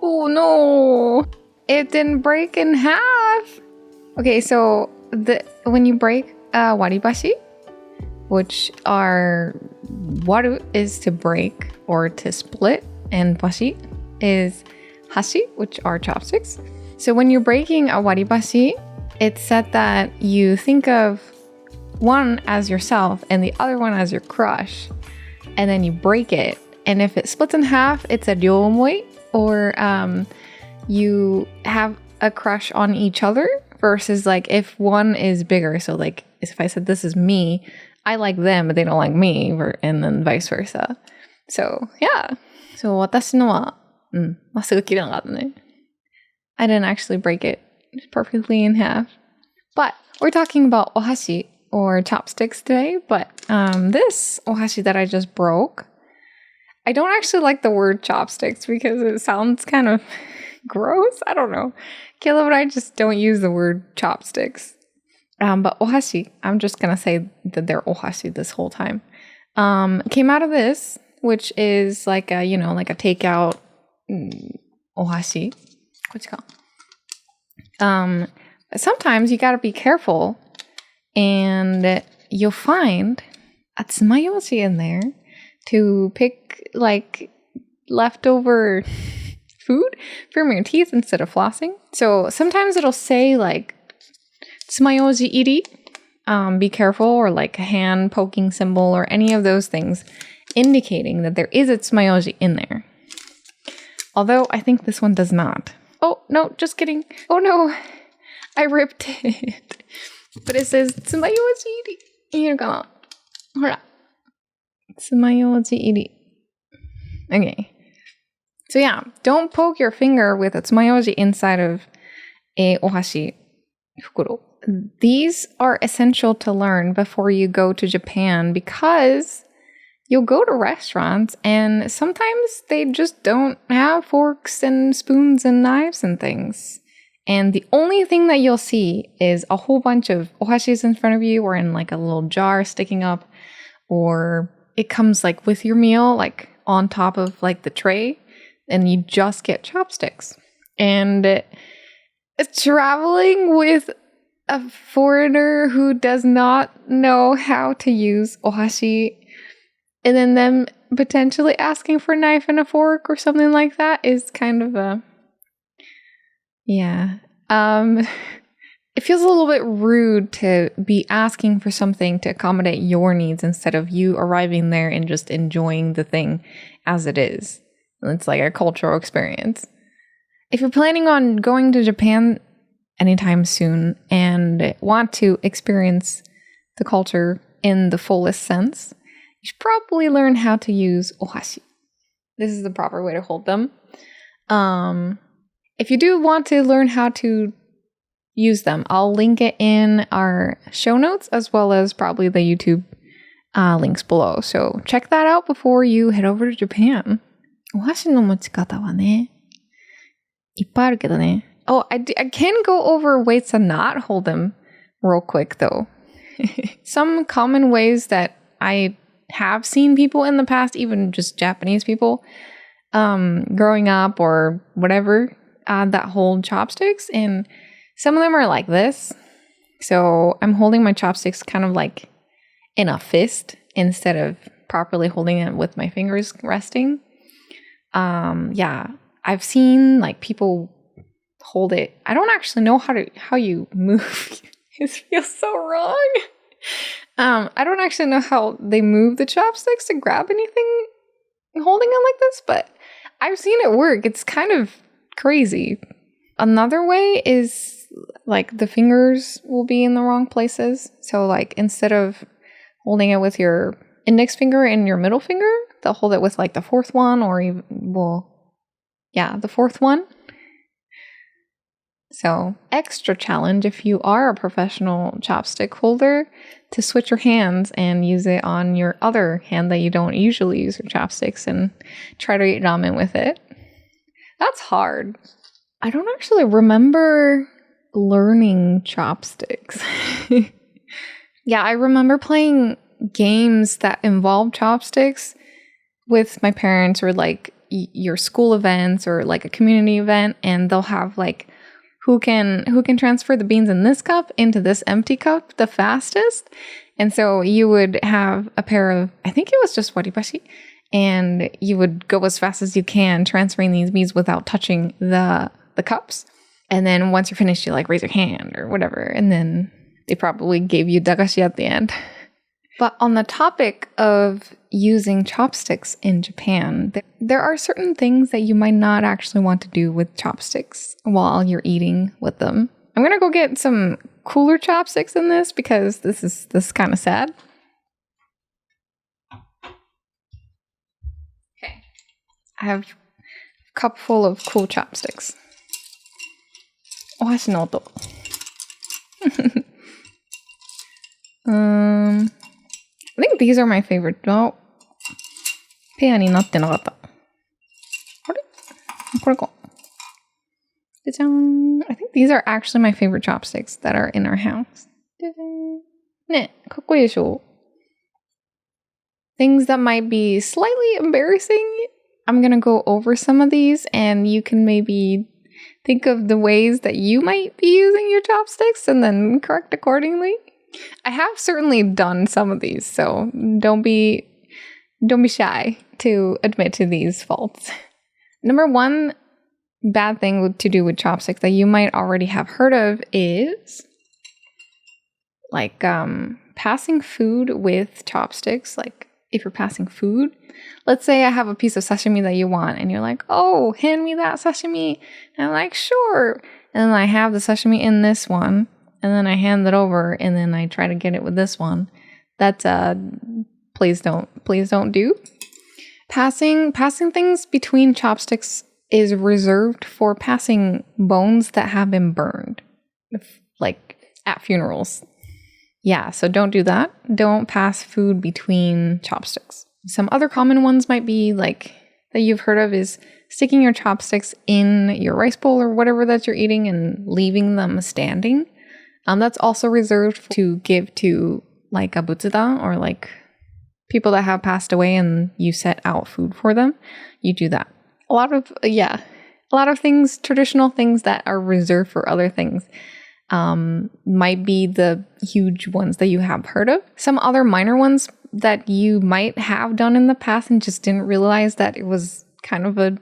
Oh no! It didn't break in half! Okay, so when you break waribashi, which are waru is to break or to split, and bashi is hashi, which are chopsticks. So when you're breaking a waribashi, it's said that you think of one as yourself and the other one as your crush, and then you break it. And if it splits in half, it's a ryomoi, or you have a crush on each other, versus like if one is bigger. So like if I said this is me, I like them, but they don't like me, and then vice versa. So yeah. So 私のは、まっすぐ切れなかったね. I didn't actually break it perfectly in half. But we're talking about ohashi or chopsticks today. But this ohashi that I just broke, I don't actually like the word chopsticks because it sounds kind of gross. I don't know. Caleb and I just don't use the word chopsticks. But ohashi, I'm just going to say that they're ohashi this whole time. Came out of this, which is like a, like a takeout ohashi. Sometimes you got to be careful and you'll find a tsumayoshi in there to pick like leftover food from your teeth instead of flossing. So sometimes it'll say like tsumayoshi iri, be careful, or like a hand poking symbol or any of those things indicating that there is a tsumayoshi in there. Although I think this one does not. Oh, no, just kidding. Oh no, I ripped it. But it says tsumayoshi iri. いいのかな? ほら. Tsumayoshi iri. Okay. So yeah, don't poke your finger with a tsumayoshi inside of a ohashi fukuro. These are essential to learn before you go to Japan because you'll go to restaurants and sometimes they just don't have forks and spoons and knives and things. And the only thing that you'll see is a whole bunch of ohashis in front of you or in like a little jar sticking up, or it comes like with your meal, like on top of like the tray, and you just get chopsticks. And traveling with a foreigner who does not know how to use ohashi, and then them potentially asking for a knife and a fork or something like that is kind of a... Yeah. It feels a little bit rude to be asking for something to accommodate your needs instead of you arriving there and just enjoying the thing as it is. It's like a cultural experience. If you're planning on going to Japan anytime soon and want to experience the culture in the fullest sense, you should probably learn how to use ohashi. This is the proper way to hold them. If you do want to learn how to use them, I'll link it in our show notes as well as probably the YouTube links below. So check that out before you head over to Japan. お箸の持ち方はね、いっぱいあるけどね。Oh, I can go over ways to not hold them real quick though. Some common ways that I have seen people in the past, even just Japanese people, growing up or whatever, that hold chopsticks, and some of them are like this. So I'm holding my chopsticks kind of like in a fist instead of properly holding it with my fingers resting. Yeah, I've seen like people hold it. I don't actually know how you move. It feels so wrong. I don't actually know how they move the chopsticks to grab anything holding it like this, but I've seen it work. It's kind of crazy. Another way is like the fingers will be in the wrong places. So like instead of holding it with your index finger and your middle finger, they'll hold it with like the fourth one, or even, the fourth one. So extra challenge if you are a professional chopstick holder to switch your hands and use it on your other hand that you don't usually use for chopsticks and try to eat ramen with it. That's hard. I don't actually remember learning chopsticks. Yeah, I remember playing games that involved chopsticks with my parents, or like your school events or like a community event, and they'll have like who can transfer the beans in this cup into this empty cup the fastest. And so you would have a pair of, I think it was just waribashi, and you would go as fast as you can transferring these beans without touching the cups. And then once you're finished, you like raise your hand or whatever, and then they probably gave you dagashi at the end. But on the topic of using chopsticks in Japan, there are certain things that you might not actually want to do with chopsticks while you're eating with them. I'm going to go get some cooler chopsticks in this because this is kind of sad. Okay. I have a cup full of cool chopsticks. Ohashi no oto. I think these are my favorite. Oh, ペアになってなかった。あれ？これか。じゃん。I think these are actually my favorite chopsticks that are in our house. ね、かっこいいでしょ? Things that might be slightly embarrassing. I'm gonna go over some of these, and you can maybe think of the ways that you might be using your chopsticks and then correct accordingly. I have certainly done some of these, so don't be shy to admit to these faults. Number one bad thing to do with chopsticks that you might already have heard of is like passing food with chopsticks. Like if you're passing food, let's say I have a piece of sashimi that you want and you're like, oh, hand me that sashimi. And I'm like, sure. And then I have the sashimi in this one. And then I hand it over, and then I try to get it with this one. That's please don't do. Passing things between chopsticks is reserved for passing bones that have been burned, like at funerals. Yeah, so don't do that. Don't pass food between chopsticks. Some other common ones might be like that you've heard of is sticking your chopsticks in your rice bowl or whatever that you're eating and leaving them standing. That's also reserved to give to like a butsudan or like people that have passed away and you set out food for them. You do that. A lot of things, traditional things that are reserved for other things might be the huge ones that you have heard of. Some other minor ones that you might have done in the past and just didn't realize that it was kind of a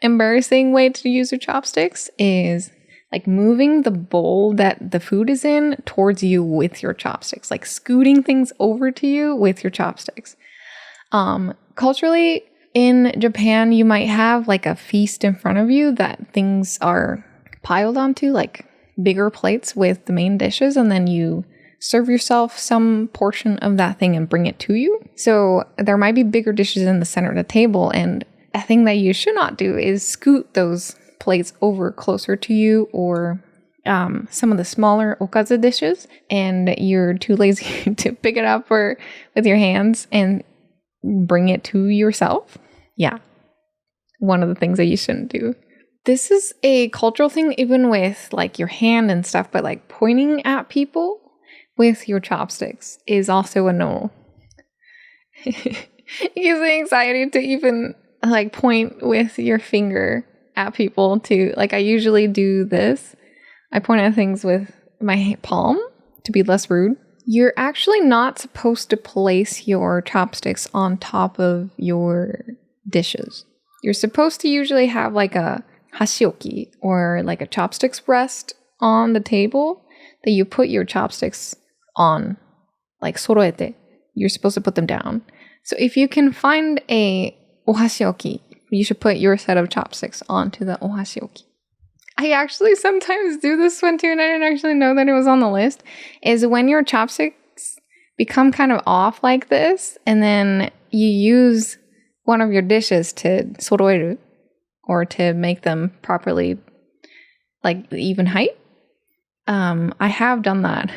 embarrassing way to use your chopsticks is like moving the bowl that the food is in towards you with your chopsticks, like scooting things over to you with your chopsticks. Culturally, in Japan, you might have like a feast in front of you that things are piled onto, like bigger plates with the main dishes, and then you serve yourself some portion of that thing and bring it to you. So there might be bigger dishes in the center of the table, and a thing that you should not do is scoot those plates over closer to you or some of the smaller okazu dishes, and you're too lazy to pick it up or with your hands and bring it to yourself. Yeah, one of the things that you shouldn't do. This is a cultural thing even with like your hand and stuff, but like pointing at people with your chopsticks is also a no. It gives me anxiety to even like point with your finger at people to, like I usually do this. I point at things with my palm to be less rude. You're actually not supposed to place your chopsticks on top of your dishes. You're supposed to usually have like a hashioki or like a chopsticks rest on the table that you put your chopsticks on, like soroete. You're supposed to put them down. So if you can find a ohashioki, you should put your set of chopsticks onto the ohashioki. I actually sometimes do this one too, and I didn't actually know that it was on the list, is when your chopsticks become kind of off like this, and then you use one of your dishes to soroeru, or to make them properly, like, even height. I have done that.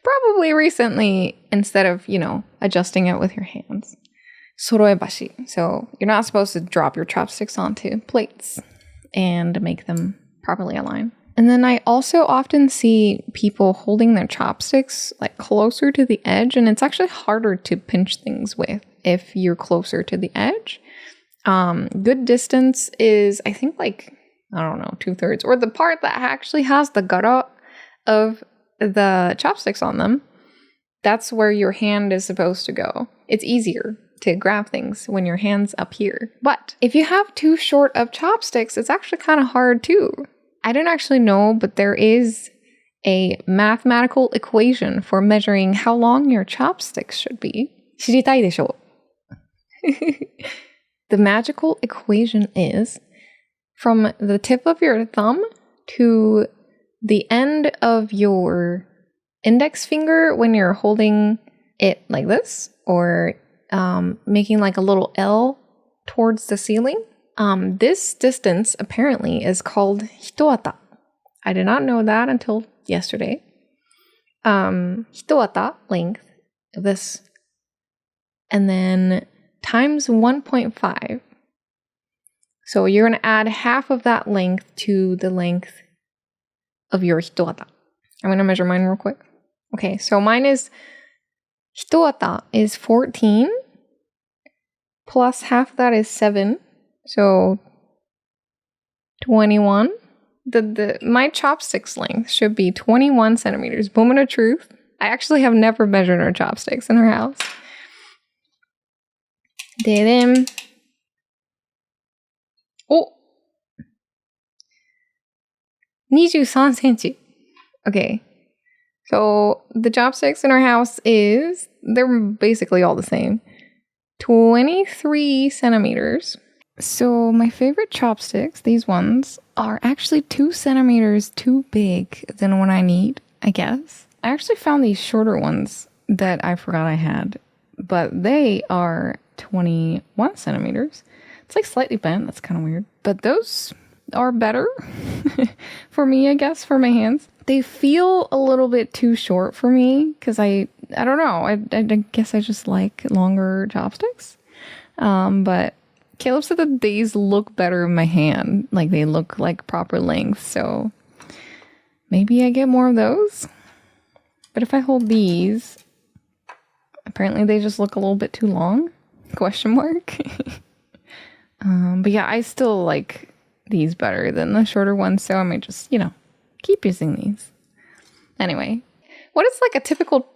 Probably recently, instead of, adjusting it with your hands. Soroebashi. So you're not supposed to drop your chopsticks onto plates and make them properly aligned. And then I also often see people holding their chopsticks like closer to the edge, and it's actually harder to pinch things with if you're closer to the edge. Good distance is, I think, like, I don't know, 2/3, or the part that actually has the gara of the chopsticks on them. That's where your hand is supposed to go. It's easier to grab things when your hand's up here. But if you have too short of chopsticks, it's actually kind of hard too. I didn't actually know, but there is a mathematical equation for measuring how long your chopsticks should be. 知りたいでしょ? The magical equation is from the tip of your thumb to the end of your index finger when you're holding it like this, or making like a little L towards the ceiling. This distance apparently is called hitoata. I did not know that until yesterday. Hitoata, length, this, and then times 1.5. So you're going to add half of that length to the length of your hitoata. I'm going to measure mine real quick. Okay, so mine is, hitoata is 14, plus half of that is 7, so 21. My chopsticks length should be 21 centimeters. Moment of truth. I actually have never measured our chopsticks in our house. ででん。お 23 センチ. Okay. So the chopsticks in our house they're basically all the same. 23 centimeters. So my favorite chopsticks, these ones, are actually 2 centimeters too big than what I need, I guess. I actually found these shorter ones that I forgot I had, but they are 21 centimeters. It's like slightly bent. That's kind of weird. But those are better for me, I guess, for my hands. They feel a little bit too short for me because I don't know. I guess I just like longer chopsticks. But Caleb said that these look better in my hand. Like they look like proper length. So maybe I get more of those. But if I hold these, apparently they just look a little bit too long. Question mark. But yeah, I still like these better than the shorter ones. So I might just, keep using these. Anyway, what is like a typical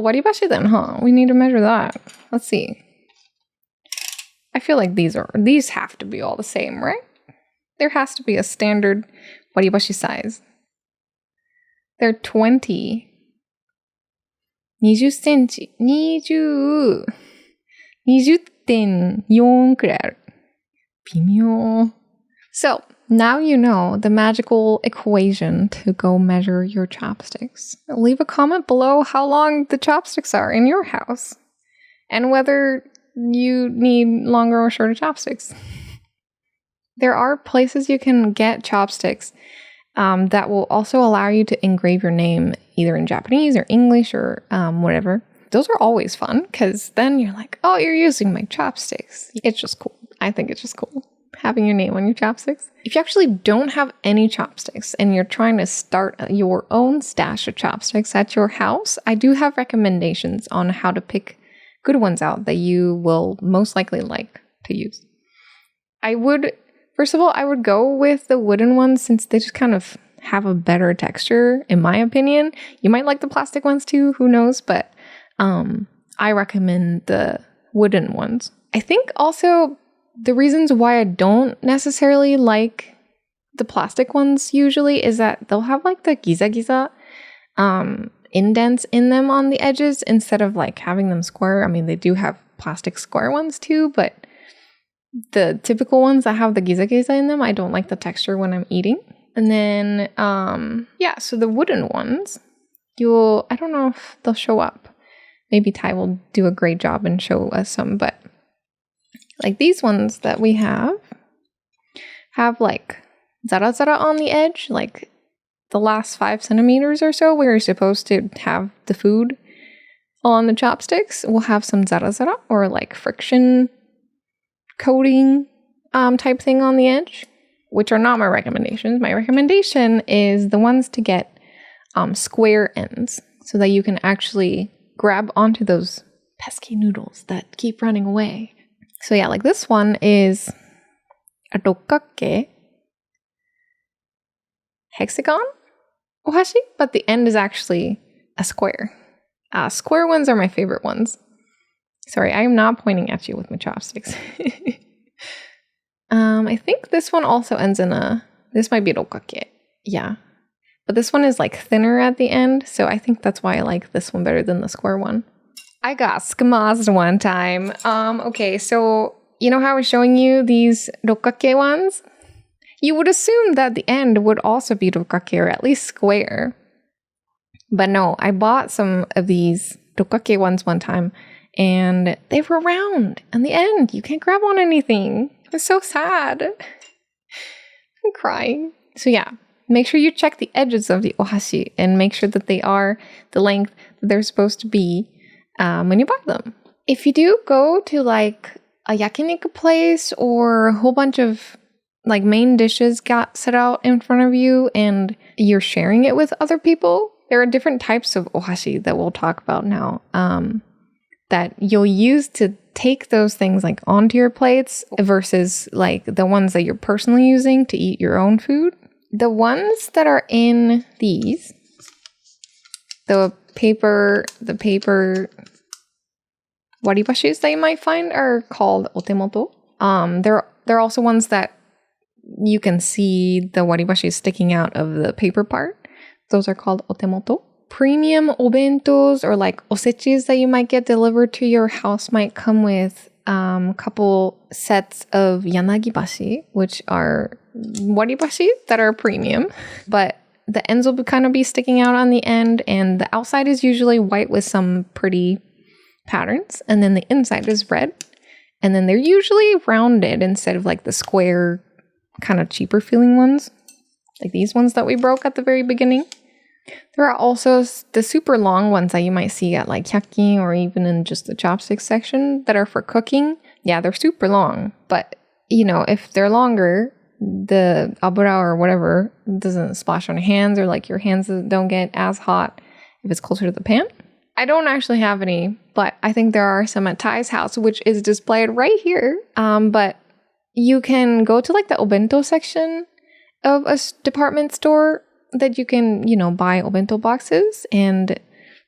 waribashi then, huh? We need to measure that. Let's see. I feel like these have to be all the same, right? There has to be a standard waribashi size. They're 20. 20センチ。20.4 くらいある。微妙。So, now you know the magical equation to go measure your chopsticks. Leave a comment below how long the chopsticks are in your house and whether you need longer or shorter chopsticks. There are places you can get chopsticks that will also allow you to engrave your name either in Japanese or English or whatever. Those are always fun because then you're like, oh, you're using my chopsticks. It's just cool. I think it's just cool having your name on your chopsticks. If you actually don't have any chopsticks and you're trying to start your own stash of chopsticks at your house, I do have recommendations on how to pick good ones out that you will most likely like to use. First of all, I would go with the wooden ones since they just kind of have a better texture, in my opinion. You might like the plastic ones too, who knows, but I recommend the wooden ones. I think also the reasons why I don't necessarily like the plastic ones usually is that they'll have like the giza indents in them on the edges instead of like having them square. I mean, they do have plastic square ones too, but the typical ones that have the giza in them, I don't like the texture when I'm eating. And then, so the wooden ones, I don't know if they'll show up. Maybe Ty will do a great job and show us some, but like these ones that we have like zara on the edge, like the last 5 centimeters or so where you're supposed to have the food on the chopsticks will have some zara or like friction coating type thing on the edge, which are not my recommendations. My recommendation is the ones to get square ends so that you can actually grab onto those pesky noodles that keep running away. So yeah, like this one is a dokkakke hexagon ohashi, but the end is actually a square. Square ones are my favorite ones. Sorry, I am not pointing at you with my chopsticks. I think this one also ends in this might be a dokkakke. Yeah. But this one is like thinner at the end, so I think that's why I like this one better than the square one. I got skamazed one time. Okay, so you know how I was showing you these dokkakke ones? You would assume that the end would also be dokkakke or at least square. But no, I bought some of these dokkakke ones one time and they were round. In the end, you can't grab on anything. It was so sad. I'm crying. So yeah, make sure you check the edges of the ohashi and make sure that they are the length that they're supposed to be when you buy them. If you do go to like a yakiniku place or a whole bunch of like main dishes got set out in front of you and you're sharing it with other people, there are different types of ohashi that we'll talk about now that you'll use to take those things like onto your plates versus like the ones that you're personally using to eat your own food. The ones that are in these, the paper waribashis that you might find are called otemoto. They're also ones that you can see the waribashi sticking out of the paper part. Those are called otemoto. Premium obentos or like osechis that you might get delivered to your house might come with a couple sets of yanagibashi, which are waribashi that are premium, but the ends will kind of be sticking out on the end, and the outside is usually white with some pretty patterns, and then the inside is red, and then they're usually rounded instead of like the square kind of cheaper feeling ones, like these ones that we broke at the very beginning. There are also the super long ones that you might see at like hyaki or even in just the chopsticks section that are for cooking. Yeah, they're super long, but you know, if they're longer, the abura or whatever doesn't splash on your hands, or like your hands don't get as hot if it's closer to the pan. I don't actually have any, but I think there are some at Ty's house, which is displayed right here. But you can go to like the obento section of a department store that you can, you know, buy obento boxes, and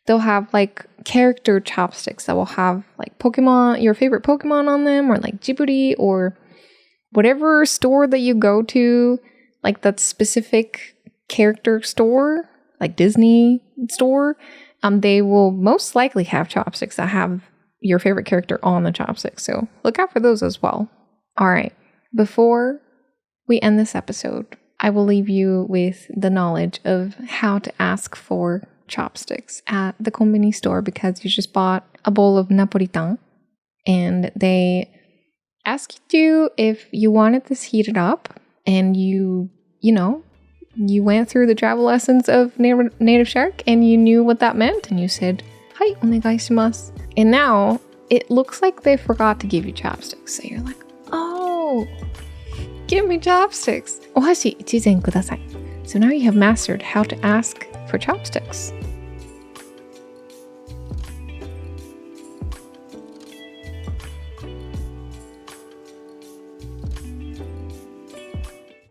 they'll have like character chopsticks that will have like Pokemon, your favorite Pokemon on them, or like Ghibli, or whatever store that you go to, like that specific character store, like Disney store. They will most likely have chopsticks that have your favorite character on the chopsticks. So look out for those as well. All right. Before we end this episode, I will leave you with the knowledge of how to ask for chopsticks at the konbini store, because you just bought a bowl of Napolitan and they asked you if you wanted this heated up, and you went through the travel lessons of NativShark and you knew what that meant, and you said, "Hai, onegai shimasu." And now it looks like they forgot to give you chopsticks. So you're like, "Oh, give me chopsticks. Ohashi ichizen kudasai." So now you have mastered how to ask for chopsticks.